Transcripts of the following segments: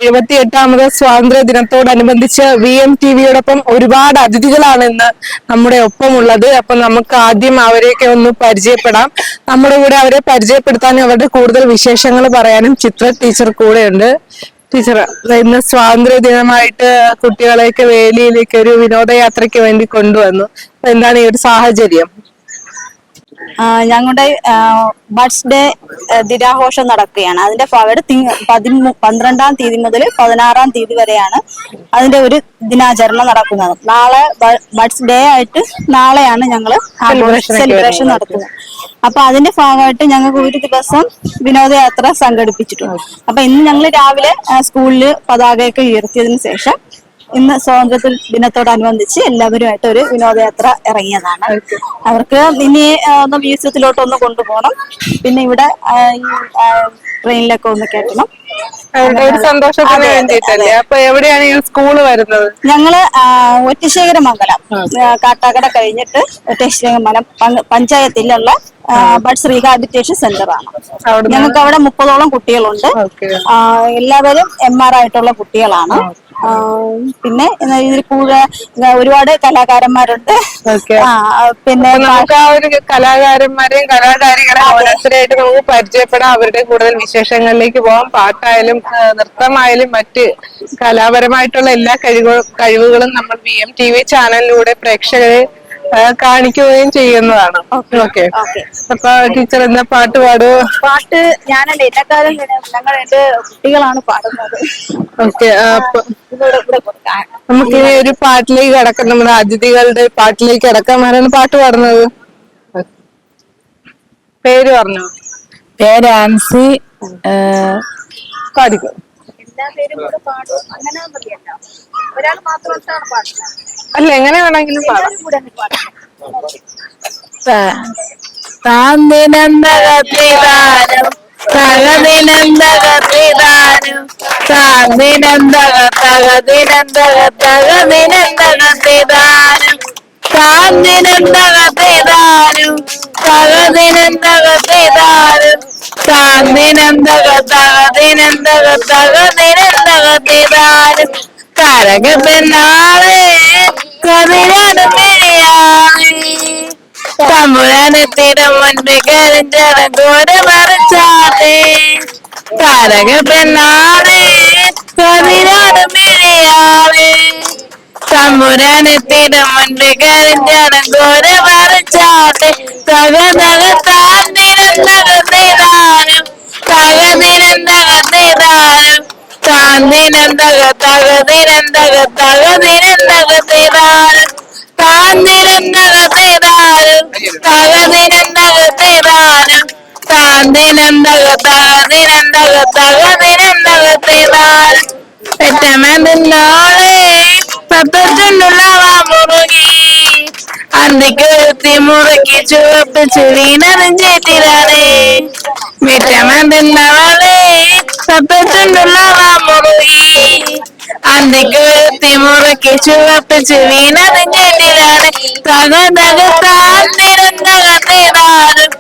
78ാമത് സ്വാതന്ത്ര്യ ദിനത്തോടനുബന്ധിച്ച് VMTVയോടൊപ്പം ഒരുപാട് അതിഥികളാണ് ഇന്ന് നമ്മുടെ ഒപ്പമുള്ളത്. അപ്പൊ നമുക്ക് ആദ്യം അവരെയൊക്കെ ഒന്ന് പരിചയപ്പെടാം. നമ്മുടെ കൂടെ അവരെ പരിചയപ്പെടുത്താനും അവരുടെ കൂടുതൽ വിശേഷങ്ങൾ പറയാനും ചിത്ര ടീച്ചർ കൂടെയുണ്ട്. ടീച്ചർ, ഇന്ന് സ്വാതന്ത്ര്യ ദിനമായിട്ട് കുട്ടികളെയൊക്കെ വേലിയിലേക്ക് ഒരു വിനോദയാത്രയ്ക്ക് വേണ്ടി കൊണ്ടുവന്നു. എന്താണ് ഈ ഒരു സാഹചര്യം? ഞങ്ങളുടെ ബഡ്സ് ഡേ ദിനാഘോഷം നടക്കുകയാണ്. അതിന്റെ ഭാഗമായിട്ട് 12-ാം തീയതി മുതൽ 16-ാം തീയതി വരെയാണ് അതിന്റെ ഒരു ദിനാചരണം നടക്കുന്നത്. നാളെ ബഡ്സ് ഡേ ആയിട്ട് നാളെയാണ് ഞങ്ങൾ സെലിബ്രേഷൻ നടത്തുന്നത്. അപ്പൊ അതിന്റെ ഭാഗമായിട്ട് ഞങ്ങൾക്ക് ഒരു ദിവസം വിനോദയാത്ര സംഘടിപ്പിച്ചിട്ടുണ്ട്. അപ്പൊ ഇന്ന് ഞങ്ങൾ രാവിലെ സ്കൂളിൽ പതാകയൊക്കെ ഉയർത്തിയതിനു ശേഷം ഇന്ന് സ്വാതന്ത്ര്യ ദിനത്തോടനുബന്ധിച്ച് എല്ലാവരുമായിട്ട് ഒരു വിനോദയാത്ര ഇറങ്ങിയതാണ്. അവർക്ക് ഇനി ഒന്ന് മ്യൂസിയത്തിലോട്ട് കൊണ്ടുപോകണം, പിന്നെ ഇവിടെ ട്രെയിനിലൊക്കെ ഒന്ന് കയറ്റണം. സന്തോഷത്തിന് വേണ്ടിയിട്ടല്ലേ? അപ്പൊ എവിടെയാണ് ഈ സ്കൂള് വരുന്നത്? ഞങ്ങള് ഒറ്റശേഖരമംഗലം കാട്ടാക്കട കഴിഞ്ഞിട്ട് ഒറ്റശേഖരമംഗലം പഞ്ചായത്തിലുള്ള ബഡ്സ് റീഹാബിറ്റേഷൻ സെന്റർ ആണ്. ഞങ്ങൾക്ക് അവിടെ 30ഓളം കുട്ടികളുണ്ട്. എല്ലാവരും MR ആയിട്ടുള്ള കുട്ടികളാണ്. പിന്നെ ഇതിൽ ഒരുപാട് കലാകാരന്മാരുണ്ട്. പിന്നെ നമുക്ക് ആ ഒരു കലാകാരന്മാരെയും കലാകാരികളെ ഓരോരുത്തരായിട്ട് നമുക്ക് പരിചയപ്പെടാം. അവരുടെ കൂടുതൽ വിശേഷങ്ങളിലേക്ക് പോകാം. പാട്ടായാലും നൃത്തമായാലും മറ്റ് കലാപരമായിട്ടുള്ള എല്ലാ കഴിവുകളും നമ്മൾ VMTV ചാനലിലൂടെ പ്രേക്ഷകരെ കാണിക്കുകയും ചെയ്യുന്നതാണ്. ഓക്കെ. അപ്പൊ ടീച്ചർ എന്താ പാട്ട് പാടുവോ? പാട്ട് ഞാനല്ല, എന്നെക്കാളും ഞങ്ങൾ എന്റെ കുട്ടികളാണ് പാടുന്നത്. ഓക്കെ. നമുക്ക് ഇനി ഒരു പാട്ടിലേക്ക് കിടക്കാം. നമ്മുടെ അതിഥികളുടെ പാട്ടിലേക്ക് കിടക്കാം. ആരാണ് പാട്ട് പാടുന്നത്? പേര് പറഞ്ഞു. പേര് ആൻസി. പാടിക്കോ. എല്ലാ പേരും കൂടെ പാടും, അങ്ങനെ ഒരാൾ മാത്രമാണ് പാടുന്നത്. അല്ല, എങ്ങനെ വേണമെങ്കിലും പാടാം. താന്തിനന്തകത്തിതാനും തകതിനന്തകത്തിതാനും താന്തിനന്തകത്തകതിനന്തകത്തകതിനന്തകത്തിതാനും താന്തിനന്തകത്തിതാനും തകതിനന്തകത്തിതാനും താന്തിനന്തകത്തകതിനന്തകത്തകതിനന്തകത്തിതാനും കരകപ്പെന്നാളെ കതിരാണ് പിഴയായി തമ്പുരാനെത്തിനും മുൻപ് കരിഞ്ചോര മറിച്ചാതെ കരകപ്പെന്നാളെ കതിരാണ് പിഴയാതെ തമ്പുരാനെത്തിനും മുൻപ് കരിഞ്ചോര മറിച്ചാതെ തകതകത്താന്തിനന്തകത്തിതാനും തകതിനന്തകത്തിതാനും താന്തിനന്തകത്തകതിനന്തകത്തകതിനന്തകത്തിതാനും താന്തിനന്തകത്തിതാനും തകതിനന്തകത്തിതാനും താന്തിനന്തകത്തകതിനന്തകത്തകതിനന്തകത്തിതാനും പെറ്റമതിന്നോളെ പപ്പത്തിനുള്ളവ മുറുകി അന്തിക്കെത്തി മുറുക്കി ചുവപ്പ് ചുവീനറിഞ്ചേറ്റിലാണ് പെറ്റമതിന്നോളെ പപ്പത്തിനുള്ളവ മുറുകി അന്തിക്കെത്തി മുറുക്കി ചുവപ്പ് ചുവീനറിഞ്ചേറ്റിലാണ് തകതകത്താന്തിനന്തകത്തിതാനും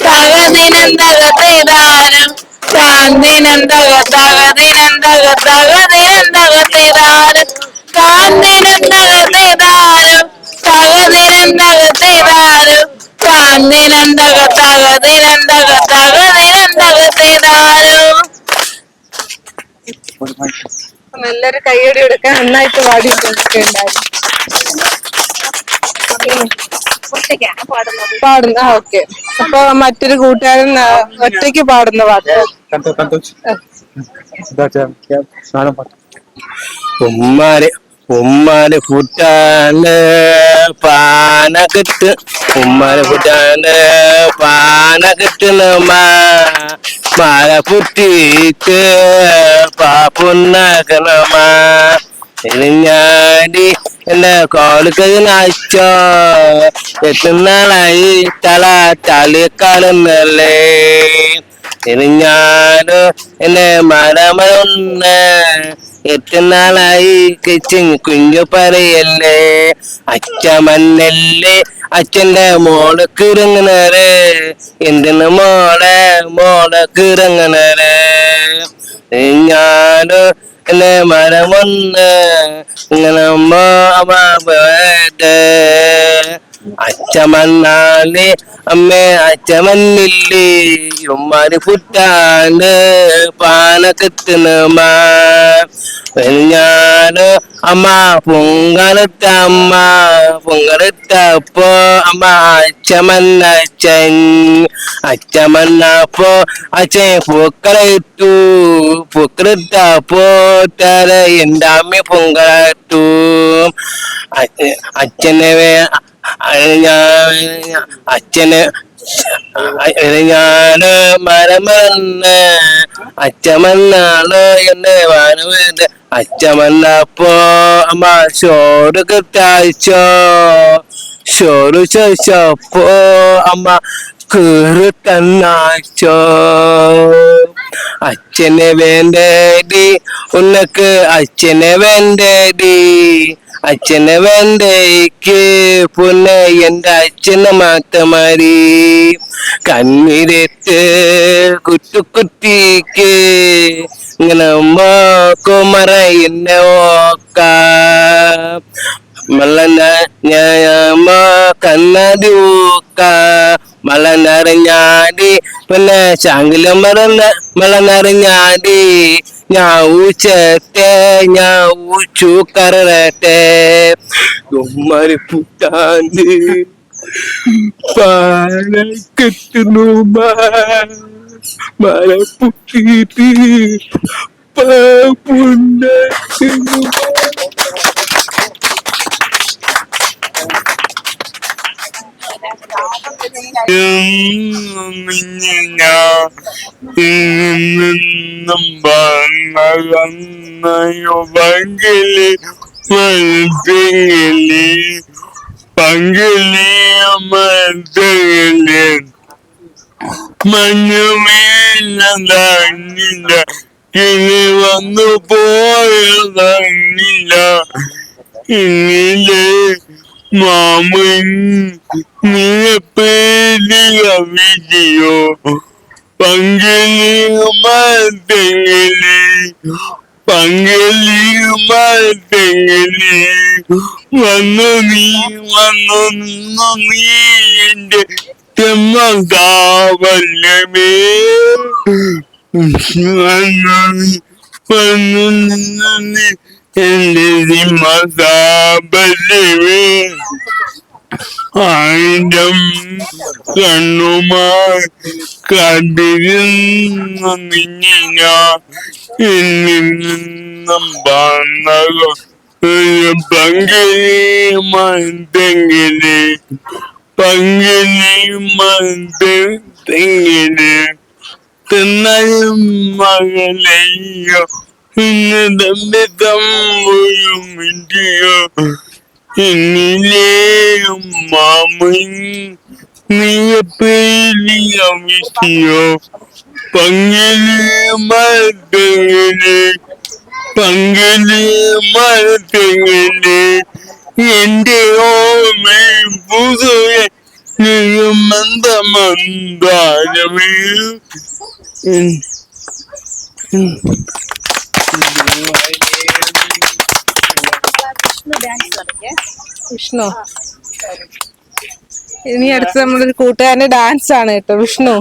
തകതിനന്തകത്തിതാനും താന്തിനന്തകത്തകതിനന്തകത്തകതിനന്തകത്തിതാനും താന്തിനന്തകത്തിതാനും തകതിനന്തകത്തിതാനും താന്തിനന്തകത്തകതിനന്തകത്തകതിനന്തകത്തിതാനും. നല്ലൊരു കയ്യടി എടുക്കാൻ നന്നായിട്ട് പാടിയിട്ടുണ്ടായിരുന്നു. പാടുന്ന ഓക്കെ. അപ്പൊ മറ്റൊരു കൂട്ടുകാരൻ ഒറ്റയ്ക്ക് പാടുന്ന പാട്ട്. ഉമ്മാന് ഫുട്ടാണ് പാന കിട്ട് ഉമ്മാന് ഫുട്ടാണ് പാന കിട്ടുന്ന മാല പുട്ടിക്ക് പാപ്പുണ്ടാക്കണമ ഞാടി എന്റെ കോളിക്കതിനയച്ചോ എത്തുന്നാളായി തല തളിക്കാളുന്നല്ലേ ഞാനോ എന്റെ മരമൊന്ന് എത്തുന്നാളായി കുഞ്ഞു പറയല്ലേ അച്ഛമന്നല്ലേ അച്ഛന്റെ മോളക്ക് ഇറങ്ങണേ എന്തിന് മോളെ മോളക്ക് ഇറങ്ങണേ ഞാനോ എന്റെ മരമൊന്ന് ഇങ്ങനെ പോയത് അച്ഛമന്നാല് അമ്മേ അച്ഛമന്നില്ലേ ഉമ്മാരി പുറ്റാണ്ട് പാനക്കെത്തുന്നുമാ ഞാന് അമ്മ പൊങ്കലത്തപ്പോ അമ്മ അച്ഛമന്നപ്പോ അച്ഛൻ പൂക്കളത്തപ്പോ തര എന്റെ അമ്മ പൊങ്കലത്തു അച്ഛനെ അച്ഛന് ഞാന് മരമന്ന് അച്ഛമന്നാള് എന്നെ വാനവേണ്ട അച്ഛമന്നപ്പോ അമ്മ ചോറ് കിട്ടാഴ്ചോ ചോറ് ചോദിച്ചപ്പോ അമ്മ കീറി തന്നാച്ചോ അച്ഛനെ വേണ്ടേടി ഉന്നക്ക് അച്ഛനെ വേണ്ടേടി അച്ഛനെ വേണ്ടേക്ക് പുന്നെ എന്റെ അച്ഛനെ മാത്രമാരി കണ്ണീരത്ത് കുട്ടിക്ക് ഇങ്ങനെ കുമറ എന്നെ ഓക്ക മള്ള കണ്ണാടി ഊക്ക മഴ നിറഞ്ഞാടി പിന്നെ ശാങ്കിലം മഴ നിറഞ്ഞാടി ഞാൻ ഊച്ചത്തെ ഞാൻ ഊച്ചു കറട്ടെ ഉമ്മാരി പുട്ടാണ്ട് പാലക്കെത്തുന്നു മഴ പുട്ടിട്ട് പാപ്പുണ്ടാക്കുന്നു നിന്നും പങ്കിലി മത്തെങ്കിലി പങ്കിലി മത്തെങ്കിലി മഞ്ഞുമേലതങ്ങില്ല ഇനി വന്നു പോയതങ്ങില്ല ഇന്നിലെ മാമൻ നീ പേടിയ വിധിയോ പങ്കിലി മത്തെങ്കിലി പങ്കിലി മത്തെങ്കിലി വന്നു നിന്നു നീ എന്റെ ചെമ്മകാവല്ലമേ വന്നു നിന്നു നീ എന്റെ ചെമ്മകാവല്ലമേ ആയിരം കണ്ണുമായി കണ്ടിരുന്നു നിന്നിന എന്നിൽ നിന്നും വന്നതോ പങ്കിലി മന്തെങ്കിലി പങ്കിലി മന്തെങ്കിലി തിന്നയും മകളെയോ ഇന്ന് തമ്പി തമ്പുയും ഇന്ത്യയോ എന്നിലെയും മാമൻ നീയ പേടിയ വിധിയോ പങ്കിലി മത്തെങ്കിലി പങ്കിലി മത്തെങ്കിലി എന്റെ ഓമേ പുതുവെ മന്ദമന്ദാരമേ വിഷ്ണു ഇനി അടുത്ത് നമ്മളൊരു കൂട്ടുകാരന്റെ ഡാൻസ് ആണ് കേട്ടോ വിഷ്ണു.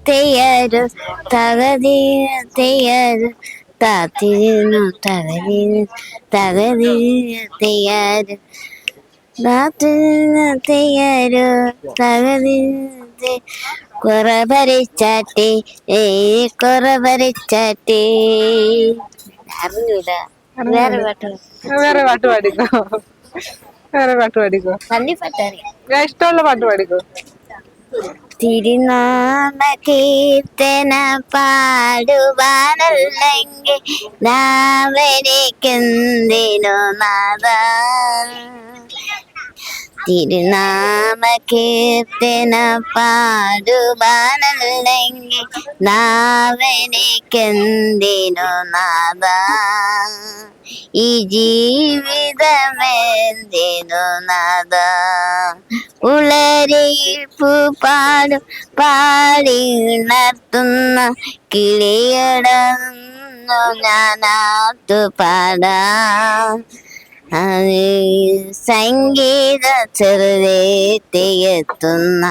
തെയ്യാരു തകതീന തെയ്യാരു താത്തിരുന്നു തകതീന തകതീന തെയ്യാരു താത്തിരുന്നു തെയ്യാരു തകതീന കുറവരിച്ചാട്ടി കുറവരിച്ചാട്ടി അറിഞ്ഞൂടാ വേറെ പാട്ട് വേറെ പാട്ട് പാടിക്കോ, വേറെ പാട്ട് പാടിക്കോ. കണ്ണിപ്പാട്ടറിയാം. ഞാൻ ഇഷ്ടമുള്ള പാട്ട് പാടിക്കോ. തിരുനാമ കീർത്തന പാടുവാനല്ലെങ്കിൽ നാവനിക്കെന്തിനു നാദ തിരുനാമ കീർത്തന പാടുവാനല്ലെങ്കിൽ നാവനിക്കെന്തിനു നാദ ഈ ജീവിതമെന്തിനു നാദ ഉളരിപ്പു പാടും പാടി ഉണർത്തുന്ന കിളിയടന്നു ഞാനാത്തു പാടാം സംഗീത ചെറുതെത്തിയെത്തുന്ന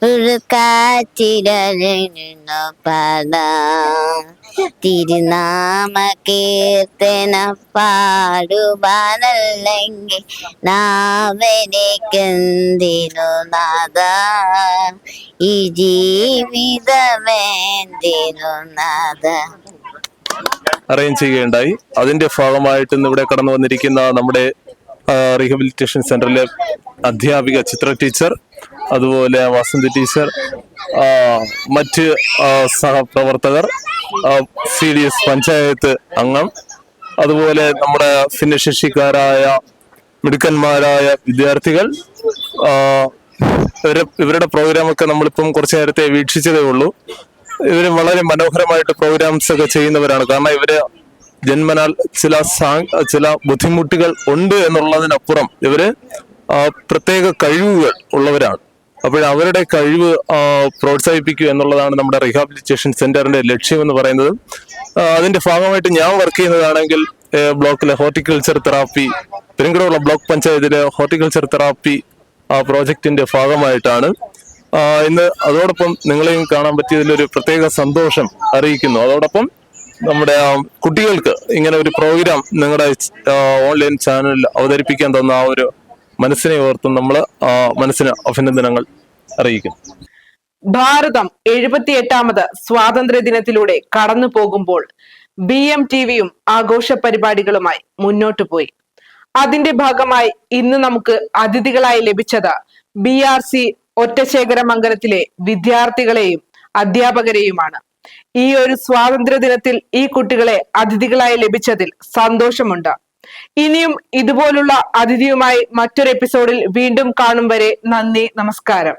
ഒരു കാറ്റിരഴിഞ്ഞു പാടാം തിരുനാമ കീർത്തന പാടുവാനല്ലെങ്കിൽ നാവനിക്കെന്തിനു നാദ ഈ ജീവിതമെന്തിനു നാദ അറേഞ്ച് ചെയ്യുകയുണ്ടായി. അതിന്റെ ഭാഗമായിട്ട് ഇന്ന് ഇവിടെ കടന്നു വന്നിരിക്കുന്ന നമ്മുടെ റീഹാബിലിറ്റേഷൻ സെന്ററിലെ അധ്യാപിക ചിത്ര ടീച്ചർ, അതുപോലെ വസന്തി ടീച്ചർ, മറ്റ് സഹപ്രവർത്തകർ, CDS പഞ്ചായത്ത് അംഗം, അതുപോലെ നമ്മുടെ ഭിന്നശേഷിക്കാരായ മിടുക്കന്മാരായ വിദ്യാർത്ഥികൾ, ഇവരുടെ പ്രോഗ്രാമൊക്കെ നമ്മളിപ്പം കുറച്ചു നേരത്തെ വീക്ഷിച്ചതേ ഉള്ളൂ. ഇവര് വളരെ മനോഹരമായിട്ട് പ്രോഗ്രാംസ് ഒക്കെ ചെയ്യുന്നവരാണ്. കാരണം ഇവര് ജന്മനാൽ ചില ബുദ്ധിമുട്ടുകൾ ഉണ്ട് എന്നുള്ളതിനപ്പുറം ഇവര് പ്രത്യേക കഴിവുകൾ ഉള്ളവരാണ്. അപ്പോൾ അവരുടെ കഴിവ് പ്രോത്സാഹിപ്പിക്കുക എന്നുള്ളതാണ് നമ്മുടെ റീഹാബിലിറ്റേഷൻ സെന്ററിന്റെ ലക്ഷ്യം എന്ന് പറയുന്നത്. അതിന്റെ ഭാഗമായിട്ട് ഞാൻ വർക്ക് ചെയ്യുന്നതാണെങ്കിൽ ബ്ലോക്കിലെ ഹോർട്ടിക്കൾച്ചർ തെറാപ്പി, പെരുങ്കടമുള്ള ബ്ലോക്ക് പഞ്ചായത്തിലെ ഹോർട്ടിക്കൾച്ചർ തെറാപ്പി പ്രോജക്റ്റിന്റെ ഭാഗമായിട്ടാണ് ഇന്ന്. അതോടൊപ്പം നിങ്ങളെയും കാണാൻ പറ്റിയതിലൊരു പ്രത്യേക സന്തോഷം അറിയിക്കുന്നു. അതോടൊപ്പം നമ്മുടെ കുട്ടികൾക്ക് ഇങ്ങനെ ഒരു പ്രോഗ്രാം നിങ്ങളുടെ ഓൺലൈൻ ചാനലിൽ അവതരിപ്പിക്കാൻ തന്ന ആ ഒരു മനസ്സിനെ ഓർത്തും നമ്മൾ മനസ്സിന് അഭിനന്ദനങ്ങൾ അറിയിക്കുന്നു. ഭാരതം 78ാമത് സ്വാതന്ത്ര്യ ദിനത്തിലൂടെ കടന്നു പോകുമ്പോൾ BMTVയും ആഘോഷ പരിപാടികളുമായി മുന്നോട്ടു പോയി. അതിന്റെ ഭാഗമായി ഇന്ന് നമുക്ക് അതിഥികളായി ലഭിച്ചത് BRC ഒറ്റശേഖരമംഗലത്തിലെ വിദ്യാർത്ഥികളെയും അധ്യാപകരെയുമാണ്. ഈ ഒരു സ്വാതന്ത്ര്യ ദിനത്തിൽ ഈ കുട്ടികളെ അതിഥികളായി ലഭിച്ചതിൽ സന്തോഷമുണ്ട്. ഇനിയും ഇതുപോലുള്ള അതിഥിയുമായി മറ്റൊരു എപ്പിസോഡിൽ വീണ്ടും കാണും വരെ നന്ദി, നമസ്കാരം.